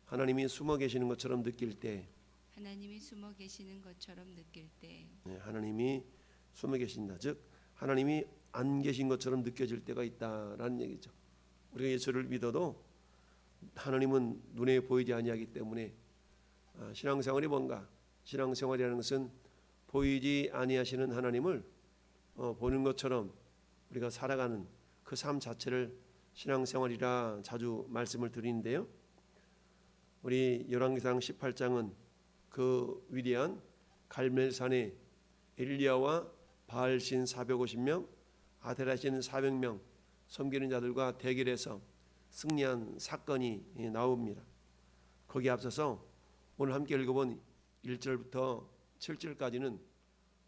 하나님이 숨어 계시는 것처럼 느낄 때, 하나님이 숨어 계시는 것처럼 느낄 때, 하나님이 숨어 계신다. 즉 하나님이 안 계신 것처럼 느껴질 때가 있다라는 얘기죠. 우리가 예수를 믿어도 하나님은 눈에 보이지 아니하기 때문에 신앙생활이 뭔가? 신앙생활이라는 것은 보이지 아니하시는 하나님을 보는 것처럼 우리가 살아가는 그 삶 자체를 신앙생활이라 자주 말씀을 드리는데요. 우리 열왕기상 18장은 그 위대한 갈멜산에 엘리야와 바알신 450명, 아데라신 400명 섬기는 자들과 대결해서 승리한 사건이 나옵니다. 거기에 앞서서 오늘 함께 읽어본 1절부터 7절까지는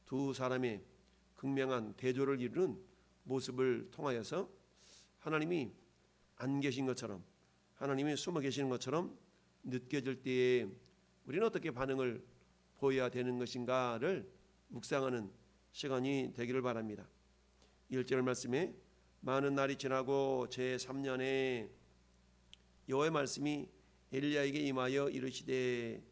두 사람의 극명한 대조를 이루는 모습을 통하여서 하나님이 안 계신 것처럼, 하나님이 숨어 계시는 것처럼 느껴질 때에 우리는 어떻게 반응을 보여야 되는 것인가를 묵상하는 시간이 되기를 바랍니다. 1절 말씀에 많은 날이 지나고 제3년에 여호와의 말씀이 엘리야에게 임하여 이르시되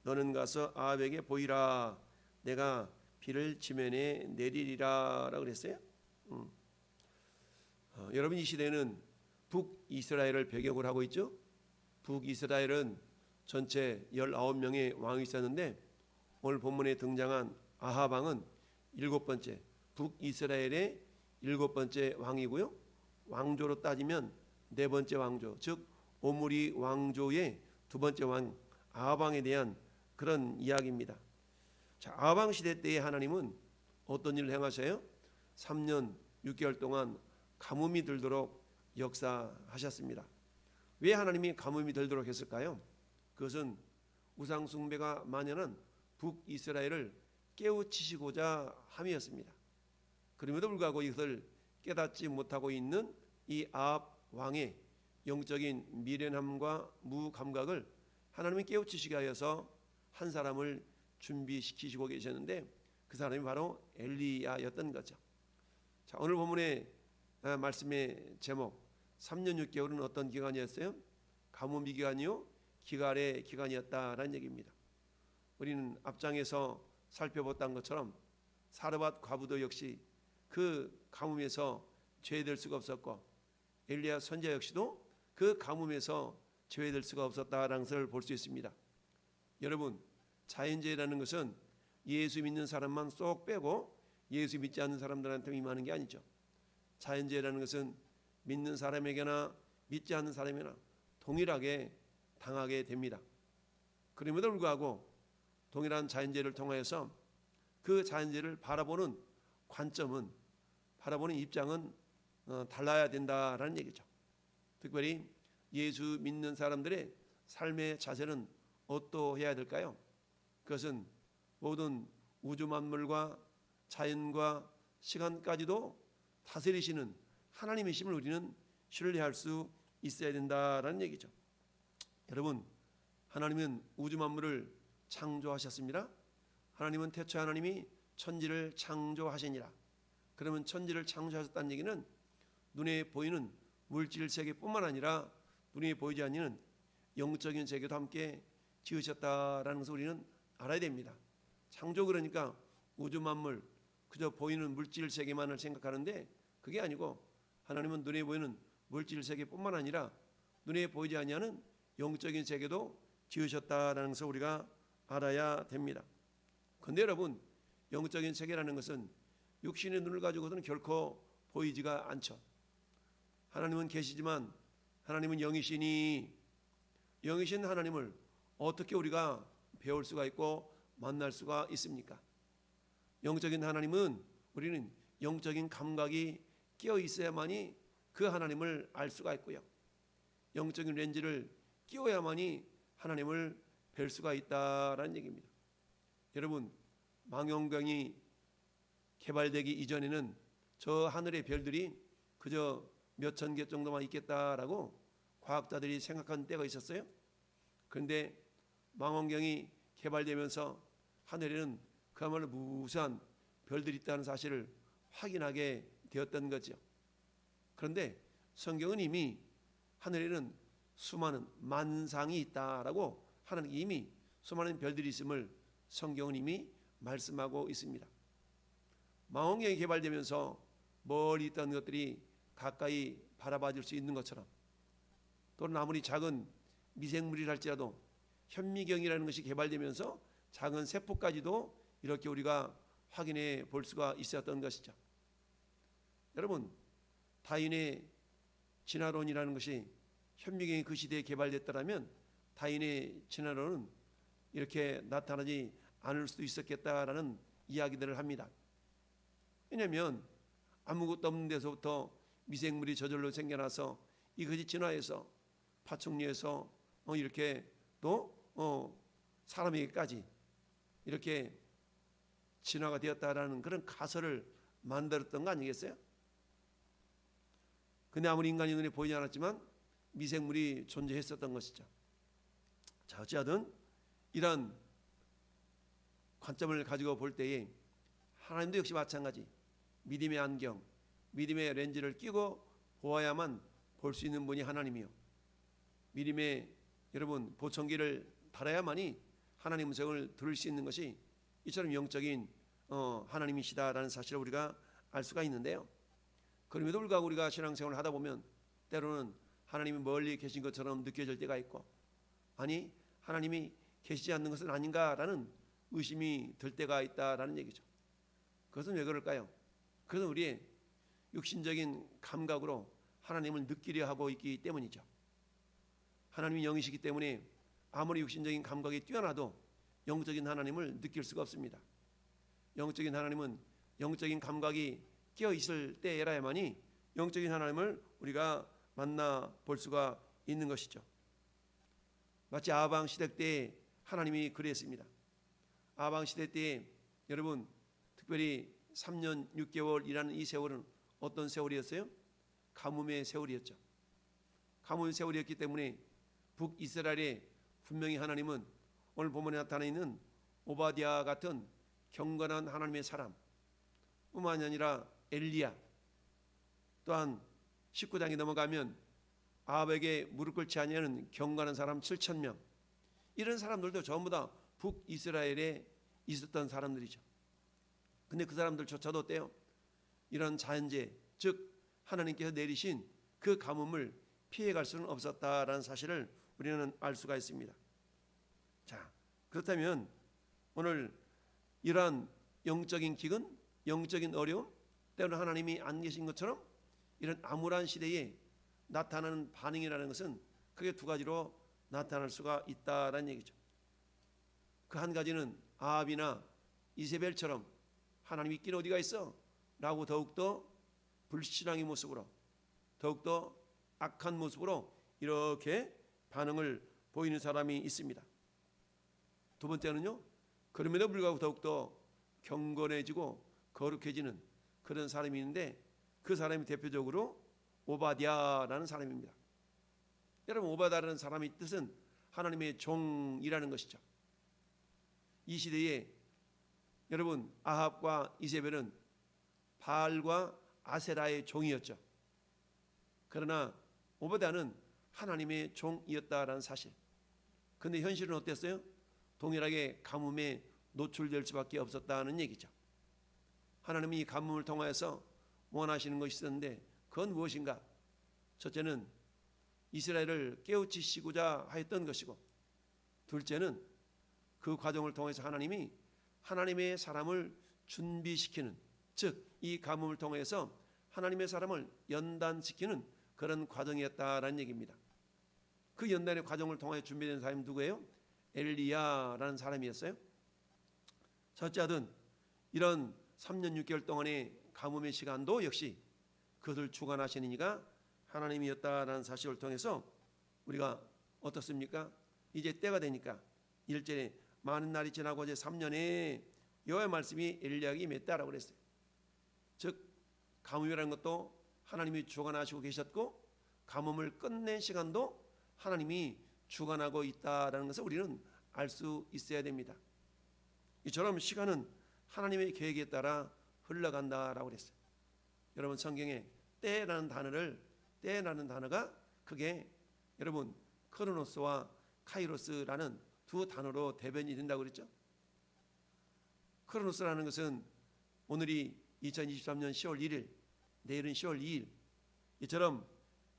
너는 가서 아합에게 보이라 내가 비를 지면에 내리리라 라고 그랬어요. 여러분, 이 시대는 북이스라엘을 배경으로 하고 있죠. 북이스라엘은 전체 19명의 왕이 있었는데 오늘 본문에 등장한 아합 왕은 7번째, 북이스라엘의 7번째 왕이고요. 왕조로 따지면 4번째 왕조, 즉 오므리 왕조의 2번째 왕 아합 왕에 대한 그런 이야기입니다. 자, 아합 왕 시대 때에 하나님은 어떤 일을 행하셔요? 3년 6개월 동안 가뭄이 들도록 역사하셨습니다. 왜 하나님이 가뭄이 들도록 했을까요? 그것은 우상 숭배가 만연한 북이스라엘을 깨우치시고자 함이었습니다. 그럼에도 불구하고 이것을 깨닫지 못하고 있는 이 아합 왕의 영적인 미련함과 무감각을 하나님이 깨우치시게 하여서 한 사람을 준비시키시고 계셨는데 그 사람이 바로 엘리야였던 거죠. 자, 오늘 본문의 말씀의 제목 3년 6개월은 어떤 기간이었어요? 가뭄이 기간이요? 기갈의 기간이었다라는 얘기입니다. 우리는 앞장에서 살펴봤던 것처럼 사르밧 과부도 역시 그 가뭄에서 제외될 수가 없었고 엘리야 선지자 역시도 그 가뭄에서 제외될 수가 없었다라는 것을 볼 수 있습니다. 여러분, 자연재해라는 것은 예수 믿는 사람만 쏙 빼고 예수 믿지 않는 사람들한테 임하는 게 아니죠. 자연재해라는 것은 믿는 사람에게나 믿지 않는 사람에게나 동일하게 당하게 됩니다. 그럼에도 불구하고 동일한 자연재해를 통하여서 그 자연재해를 바라보는 관점은, 바라보는 입장은 달라야 된다라는 얘기죠. 특별히 예수 믿는 사람들의 삶의 자세는 어떠해야 될까요? 그것은 모든 우주 만물과 자연과 시간까지도 다스리시는 하나님이심을 우리는 신뢰할 수 있어야 된다라는 얘기죠. 여러분, 하나님은 우주 만물을 창조하셨습니다. 하나님은 태초에 하나님이 천지를 창조하시니라. 그러면 천지를 창조하셨다는 얘기는 눈에 보이는 물질 세계뿐만 아니라 눈에 보이지 않는 영적인 세계도 함께 지으셨다라는 것을 우리는 알아야 됩니다. 창조 그러니까 우주 만물 그저 보이는 물질 세계만을 생각하는데 그게 아니고 하나님은 눈에 보이는 물질 세계뿐만 아니라 눈에 보이지 않는 영적인 세계도 지으셨다라는 것을 우리가 알아야 됩니다. 그런데 여러분, 영적인 세계라는 것은 육신의 눈을 가지고서는 결코 보이지가 않죠. 하나님은 계시지만 하나님은 영이시니 영이신 하나님을 어떻게 우리가 배울 수가 있고 만날 수가 있습니까? 영적인 하나님은 우리는 영적인 감각이 끼어 있어야만이 그 하나님을 알 수가 있고요. 영적인 렌즈를 끼워야만이 하나님을 뵐 수가 있다라는 얘기입니다. 여러분, 망원경이 개발되기 이전에는 저 하늘의 별들이 그저 몇천 개 정도만 있겠다라고 과학자들이 생각한 때가 있었어요. 그런데 망원경이 개발되면서 하늘에는 그야말로 무수한 별들이 있다는 사실을 확인하게 되었던 거죠. 그런데 성경은 이미 하늘에는 수많은 만상이 있다라고 하나님께 이미 수많은 별들이 있음을 성경은 이미 말씀하고 있습니다. 망원경이 개발되면서 멀리 있던 것들이 가까이 바라봐줄 수 있는 것처럼, 또는 아무리 작은 미생물이랄지라도 현미경이라는 것이 개발되면서 작은 세포까지도 이렇게 우리가 확인해 볼 수가 있었던 것이죠. 여러분, 다윈의 진화론이라는 것이 현미경이 그 시대에 개발됐더라면 다윈의 진화론은 이렇게 나타나지 않을 수도 있었겠다라는 이야기들을 합니다. 왜냐하면 아무것도 없는 데서부터 미생물이 저절로 생겨나서 이것이 진화해서 파충류에서 이렇게 또 사람에게까지 이렇게 진화가 되었다라는 그런 가설을 만들었던 거 아니겠어요? 근데 아무리 인간의 눈에 보이지 않았지만 미생물이 존재했었던 것이죠. 자, 어찌하든 이런 관점을 가지고 볼 때에 하나님도 역시 마찬가지, 믿음의 안경, 믿음의 렌즈를 끼고 보아야만 볼 수 있는 분이 하나님이요, 믿음의 여러분 보청기를 달아야만이 하나님 음성을 들을 수 있는 것이 이처럼 영적인 하나님이시다라는 사실을 우리가 알 수가 있는데요. 그럼에도 불구하고 우리가 신앙생활을 하다 보면 때로는 하나님이 멀리 계신 것처럼 느껴질 때가 있고, 아니 하나님이 계시지 않는 것은 아닌가라는 의심이 들 때가 있다라는 얘기죠. 그것은 왜 그럴까요? 그것은 우리의 육신적인 감각으로 하나님을 느끼려 하고 있기 때문이죠. 하나님이 영이시기 때문에 아무리 육신적인 감각이 뛰어나도 영적인 하나님을 느낄 수가 없습니다. 영적인 하나님은 영적인 감각이 끼어 있을 때에라야만이 영적인 하나님을 우리가 만나 볼 수가 있는 것이죠. 마치 아방 시대 때 하나님이 그랬습니다. 아방 시대 때 여러분 특별히 3년 6개월이라는 이 세월은 어떤 세월이었어요? 가뭄의 세월이었죠. 가뭄의 세월이었기 때문에 북이스라엘에 분명히 하나님은 오늘 본문에 나타나 있는 오바댜 같은 경건한 하나님의 사람 뿐만이 아니라 엘리야, 또한 19장에 넘어가면 아합에게 무릎 꿇지 아니하는 경건한 사람 7,000명, 이런 사람들도 전부 다 북이스라엘에 있었던 사람들이죠. 근데 그 사람들조차도 어때요? 이런 자연재해, 즉 하나님께서 내리신 그 가뭄을 피해갈 수는 없었다라는 사실을 우리는 알 수가 있습니다. 자, 그렇다면 오늘 이러한 영적인 기근, 영적인 어려움, 때로는 하나님이 안 계신 것처럼 이런 암울한 시대에 나타나는 반응이라는 것은 크게 두 가지로 나타날 수가 있다라는 얘기죠. 그 한 가지는 아합이나 이세벨처럼 하나님이 있긴 어디가 있어? 라고 더욱더 불신앙의 모습으로, 더욱더 악한 모습으로 이렇게 반응을 보이는 사람이 있습니다. 두 번째는요, 그럼에도 불구하고 더욱더 경건해지고 거룩해지는 그런 사람이 있는데 그 사람이 대표적으로 오바댜라는 사람입니다. 여러분, 오바댜라는 사람의 뜻은 하나님의 종이라는 것이죠. 이 시대에 여러분 아합과 이세벨은 바알과 아세라의 종이었죠. 그러나 오바댜는 하나님의 종이었다라는 사실. 그런데 현실은 어땠어요? 동일하게 가뭄에 노출될 수밖에 없었다는 얘기죠. 하나님이 이 가뭄을 통하여서 원하시는 것이 있었는데 그건 무엇인가? 첫째는 이스라엘을 깨우치시고자 하였던 것이고, 둘째는 그 과정을 통해서 하나님이 하나님의 사람을 준비시키는, 즉 이 가뭄을 통해서 하나님의 사람을 연단시키는 그런 과정이었다라는 얘기입니다. 그 연단의 과정을 통해 준비된 사람이 누구예요? 엘리야라는 사람이었어요. 첫째하든 이런 3년 6개월 동안의 가뭄의 시간도 역시 그것을 주관하시는 이가 하나님이었다라는 사실을 통해서 우리가 어떻습니까? 이제 때가 되니까 1절에 많은 날이 지나고 이제 3년에 여호와의 말씀이 엘리야에게 임했다라고 그랬어요. 즉 가뭄이라는 것도 하나님이 주관하시고 계셨고 가뭄을 끝낸 시간도 하나님이 주관하고 있다라는 것을 우리는 알 수 있어야 됩니다. 이처럼 시간은 하나님의 계획에 따라 흘러간다라고 그랬어요. 여러분 성경에 때라는 단어가 그게 여러분 크로노스와 카이로스라는 두 단어로 대변이 된다고 그랬죠. 크로노스라는 것은 오늘이 2023년 10월 1일, 내일은 10월 2일 이처럼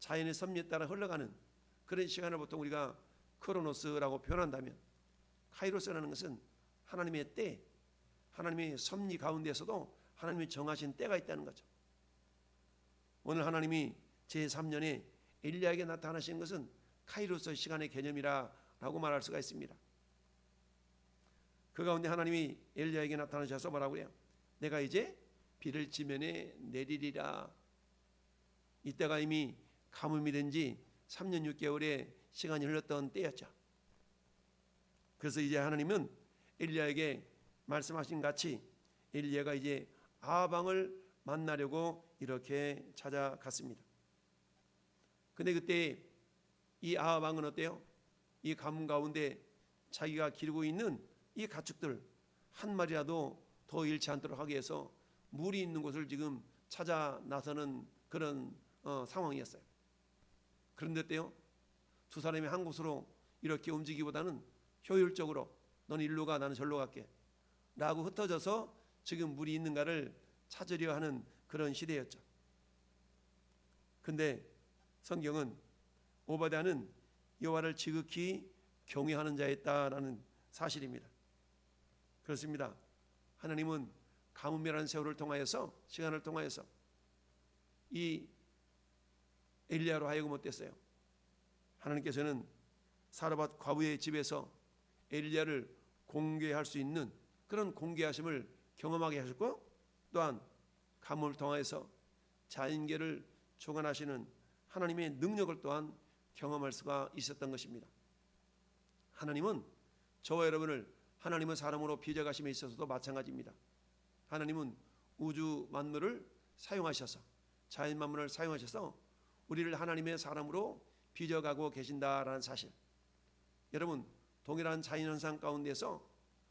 자연의 섭리에 따라 흘러가는 그런 시간을 보통 우리가 크로노스라고 표현한다면, 카이로스라는 것은 하나님의 때, 하나님의 섭리 가운데서도 하나님이 정하신 때가 있다는 거죠. 오늘 하나님이 제3년에 엘리야에게 나타나신 것은 카이로스 시간의 개념이라고 말할 수가 있습니다. 그 가운데 하나님이 엘리야에게 나타나셔서 뭐라고 해요? 내가 이제 비를 지면에 내리리라. 이때가 이미 가뭄이 된 지 3년 6개월의 시간이 흘렀던 때였죠. 그래서 이제 하나님은 엘리야에게 말씀하신 같이 엘리야가 이제 아합 왕을 만나려고 이렇게 찾아갔습니다. 근데 그때 이 아합 왕은 어때요? 이 가뭄 가운데 자기가 기르고 있는 이 가축들 한 마리라도 더 잃지 않도록 하기 위해서 물이 있는 곳을 지금 찾아 나서는 그런 상황이었어요. 그런데 어때요? 두 사람이 한 곳으로 이렇게 움직이기보다는 효율적으로 너는 일로 가, 나는 절로 갈게 라고 흩어져서 지금 물이 있는가를 찾으려 하는 그런 시대였죠. 근데 성경은 오바댜는 여호와를 지극히 경외하는 자였다라는 사실입니다. 그렇습니다. 하나님은 가뭄이라는 세월을 통하여서, 시간을 통하여서 이 엘리야로 하여금 어땠어요? 하나님께서는 사르밧 과부의 집에서 엘리야를 공개할 수 있는 그런 공개하심을 경험하게 하셨고, 또한 가뭄을 통하여서 자연계를 주관하시는 하나님의 능력을 또한 경험할 수가 있었던 것입니다. 하나님은 저와 여러분을 하나님은 사람으로 빚어가심에 있어서도 마찬가지입니다. 하나님은 우주 만물을 사용하셔서, 자연 만물을 사용하셔서 우리를 하나님의 사람으로 빚어가고 계신다라는 사실, 여러분 동일한 자연현상 가운데서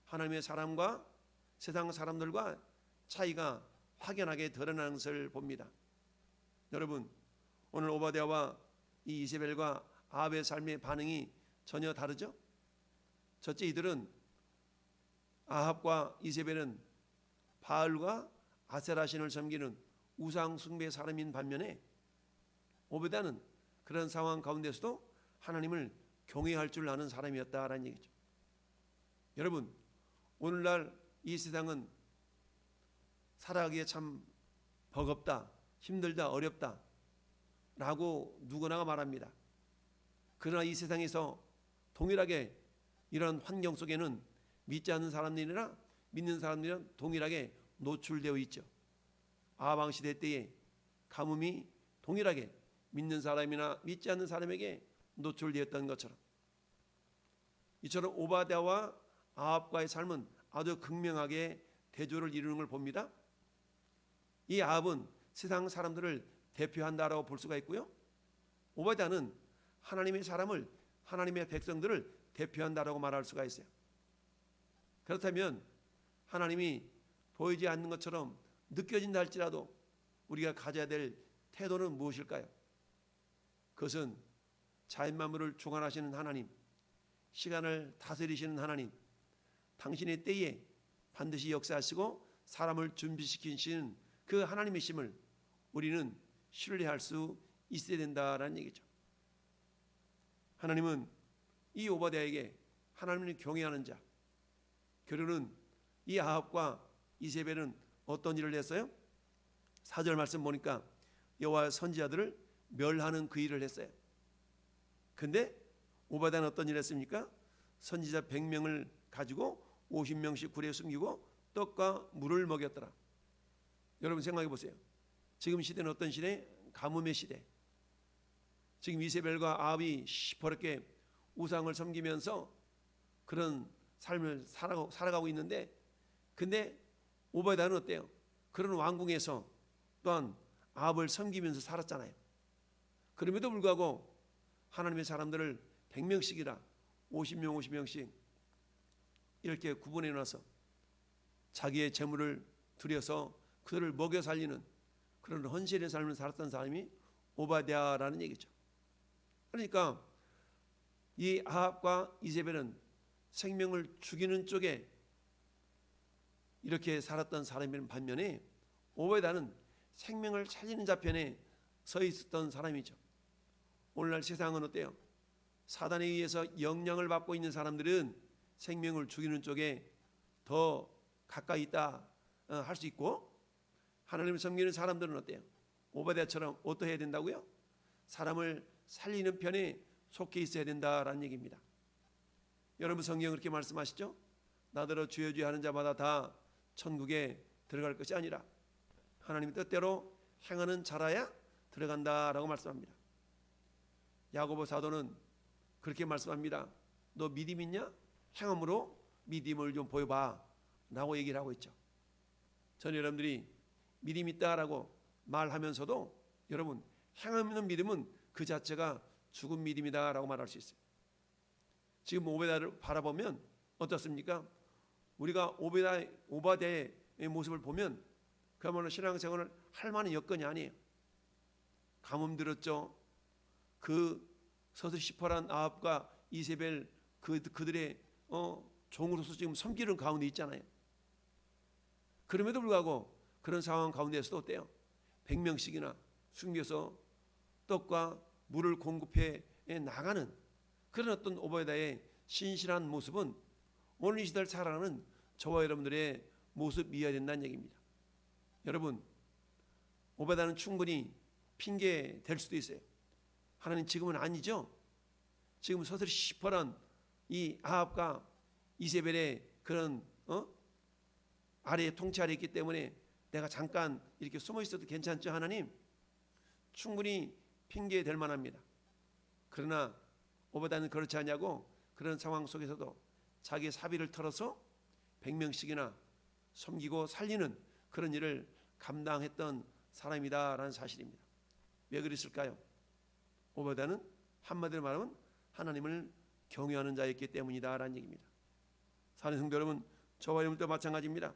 하나님의 사람과 세상 사람들과 차이가 확연하게 드러나는 것을 봅니다. 여러분 오늘 오바댜와 이 이세벨과 아합의 삶의 반응이 전혀 다르죠. 첫째, 이들은 아합과 이세벨은 바알과 아세라 신을 섬기는 우상 숭배 사람인 반면에 오베다는 그런 상황 가운데서도 하나님을 경외할 줄 아는 사람이었다라는 얘기죠. 여러분 오늘날 이 세상은 살아가기에 참 버겁다, 힘들다, 어렵다 라고 누구나 말합니다. 그러나 이 세상에서 동일하게 이런 환경 속에는 믿지 않는 사람들이나 믿는 사람들은 동일하게 노출되어 있죠. 아합 왕 시대 때에 가뭄이 동일하게 믿는 사람이나 믿지 않는 사람에게 노출되었던 것처럼, 이처럼 오바댜와 아합과의 삶은 아주 극명하게 대조를 이루는 걸 봅니다. 이 아합은 세상 사람들을 대표한다라고 볼 수가 있고요, 오바댜는 하나님의 사람을, 하나님의 백성들을 대표한다라고 말할 수가 있어요. 그렇다면 하나님이 보이지 않는 것처럼 느껴진다 할지라도 우리가 가져야 될 태도는 무엇일까요? 그것은 자연 만물을 주관하시는 하나님, 시간을 다스리시는 하나님, 당신의 때에 반드시 역사하시고 사람을 준비시키시는 그 하나님이심을 우리는 신뢰할 수 있어야 된다라는 얘기죠. 하나님은 이 오바댜에게 하나님을 경외하는 자, 결혼은 이 아합과 이세벨은 어떤 일을 했어요? 4절 말씀 보니까 여호와 선지자들을 멸하는 그 일을 했어요. 근데 오바댜는 어떤 일을 했습니까? 선지자 100명을 가지고 50명씩 굴에 숨기고 떡과 물을 먹였더라. 여러분 생각해 보세요. 지금 시대는 어떤 시대? 가뭄의 시대. 지금 이세벨과 아합이 시퍼렇게 우상을 섬기면서 그런 삶을 살아가고 있는데, 근데 오바댜는 어때요? 그런 왕궁에서 또한 아합을 섬기면서 살았잖아요. 그럼에도 불구하고 하나님의 사람들을 100명씩이라 50명씩 이렇게 구분해 놔서 자기의 재물을 들여서 그들을 먹여 살리는 그런 헌신의 삶을 살았던 사람이 오바댜라는 얘기죠. 그러니까 이 아합과 이세벨은 생명을 죽이는 쪽에 이렇게 살았던 사람이라는 반면에 오베다는 생명을 살리는 자편에 서 있었던 사람이죠. 오늘날 세상은 어때요? 사단에 의해서 영향을 받고 있는 사람들은 생명을 죽이는 쪽에 더 가까이 있다 할 수 있고, 하나님을 섬기는 사람들은 어때요? 오베다처럼 어떻게 해야 된다고요? 사람을 살리는 편에 속해 있어야 된다라는 얘기입니다. 여러분, 성경은 그렇게 말씀하시죠? 나더러 주여 주여 하는 자마다 다 천국에 들어갈 것이 아니라 하나님의 뜻대로 행하는 자라야 들어간다라고 말씀합니다. 야고보 사도는 그렇게 말씀합니다. 너 믿음 있냐? 행함으로 믿음을 좀 보여봐 라고 얘기를 하고 있죠. 전 여러분들이 믿음 있다라고 말하면서도 여러분, 행하는 믿음은 그 자체가 죽은 믿음이다라고 말할 수 있어요. 지금 오베다를 바라보면 어떻습니까? 우리가 오바댜의 모습을 보면 그야말로 신앙생활을 할 만한 여건이 아니에요. 가뭄 들었죠. 그 서슬시퍼란 아합과 이세벨 그들의 종으로서 지금 섬기는 가운데 있잖아요. 그럼에도 불구하고 그런 상황 가운데서도 어때요? 100명씩이나 숨겨서 떡과 물을 공급해 나가는 그런 어떤 오베다의 신실한 모습은 오늘 이 시대를 살아가는 저와 여러분들의 모습이어야 된다는 얘기입니다. 여러분, 오베다는 충분히 핑계 될 수도 있어요. 하나님 지금은 아니죠. 지금 서슬이 시퍼런 이 아합과 이세벨의 그런 아래에 통치 아래 있기 때문에 내가 잠깐 이렇게 숨어 있어도 괜찮죠. 하나님 충분히 핑계 될 만합니다. 그러나 오베다는 그렇지 않냐고 그런 상황 속에서도 자기의 사비를 털어서 100명씩이나 섬기고 살리는 그런 일을 감당했던 사람이다라는 사실입니다. 왜 그랬을까요? 오베다는 한마디로 말하면 하나님을 경외하는 자였기 때문이다라는 얘기입니다. 사랑하는 성도 여러분, 저와 여러분도 마찬가지입니다.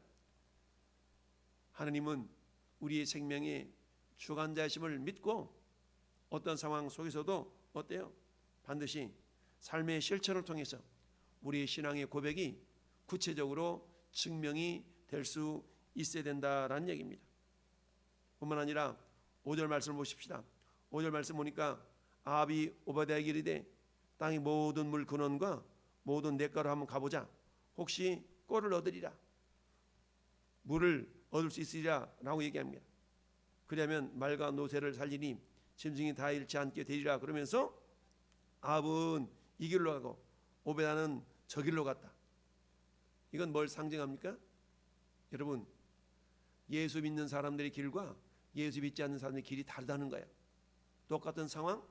하나님은 우리의 생명의 주관자이심을 믿고 어떤 상황 속에서도 어때요? 반드시 삶의 실천을 통해서 우리의 신앙의 고백이 구체적으로 증명이 될 수 있어야 된다라는 얘기입니다. 뿐만 아니라 5절 말씀을 보십시다. 5절 말씀 보니까 아합이 오바댜에게 이르되 땅의 모든 물 근원과 모든 냇가로 한번 가보자. 혹시 꼴을 얻으리라. 물을 얻을 수 있으리라 라고 얘기합니다. 그러면 말과 노새를 살리니 짐승이 다 잃지 않게 되리라. 그러면서 아합은 이 길로 가고 오베다는 저 길로 갔다. 이건 뭘 상징합니까? 여러분, 예수 믿는 사람들의 길과 예수 믿지 않는 사람들의 길이 다르다는 거예요. 똑같은 상황,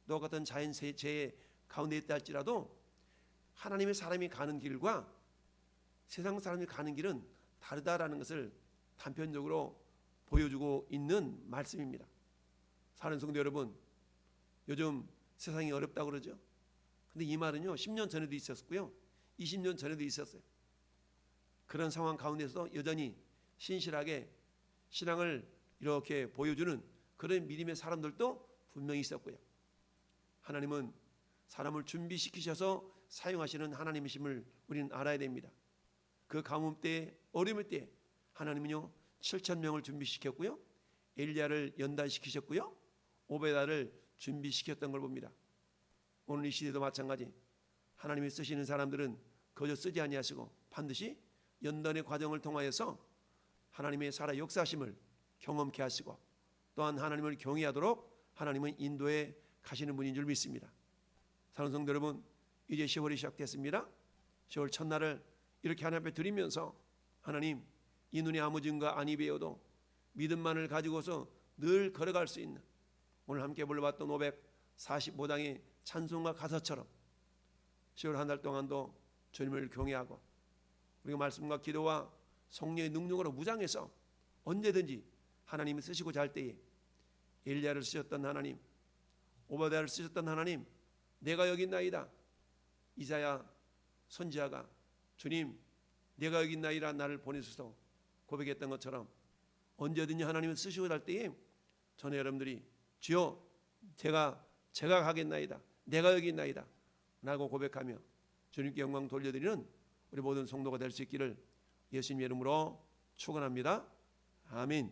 똑같은 자연재해 가운데 있다 할지라도 하나님의 사람이 가는 길과 세상 사람이 가는 길은 다르다라는 것을 단편적으로 보여주고 있는 말씀입니다. 사랑하는 성도 여러분, 요즘 세상이 어렵다고 그러죠. 근데 이 말은요 10년 전에도 있었고요 20년 전에도 있었어요. 그런 상황 가운데서 여전히 신실하게 신앙을 이렇게 보여주는 그런 믿음의 사람들도 분명히 있었고요. 하나님은 사람을 준비시키셔서 사용하시는 하나님이심을 우리는 알아야 됩니다. 그 가뭄 때, 어려울 때 하나님은요 7,000명을 준비시켰고요, 엘리야를 연단시키셨고요, 오베다를 준비시켰던 걸 봅니다. 오늘 이 시대도 마찬가지. 하나님이 쓰시는 사람들은 거저 쓰지 아니하시고 반드시 연단의 과정을 통하여서 하나님의 살아 역사심을 경험케 하시고 또한 하나님을 경외하도록 하나님은 인도에 가시는 분인 줄 믿습니다. 사랑하는 성도 여러분, 이제 10월이 시작됐습니다. 10월 첫날을 이렇게 하나님 앞에 드리면서 하나님, 이 눈에 아무 증거 아니 배워도 믿음만을 가지고서 늘 걸어갈 수 있는 오늘 함께 불러봤던 545장의 찬송과 가사처럼 10월 한 달 동안도 주님을 경외하고 우리가 말씀과 기도와 성령의 능력으로 무장해서 언제든지 하나님이 쓰시고자 할 때에 엘리야를 쓰셨던 하나님, 오바댜를 쓰셨던 하나님, 내가 여기 있나이다. 이사야 선지자가 주님 내가 여기 있나이다 나를 보내소서 고백했던 것처럼 언제든지 하나님을 쓰시고자 할 때에 저는 여러분들이 주여 제가 가겠나이다. 내가 여기 있나이다. 라고 고백하며 주님께 영광 돌려드리는 우리 모든 성도가 될 수 있기를 예수님의 이름으로 축원합니다. 아멘.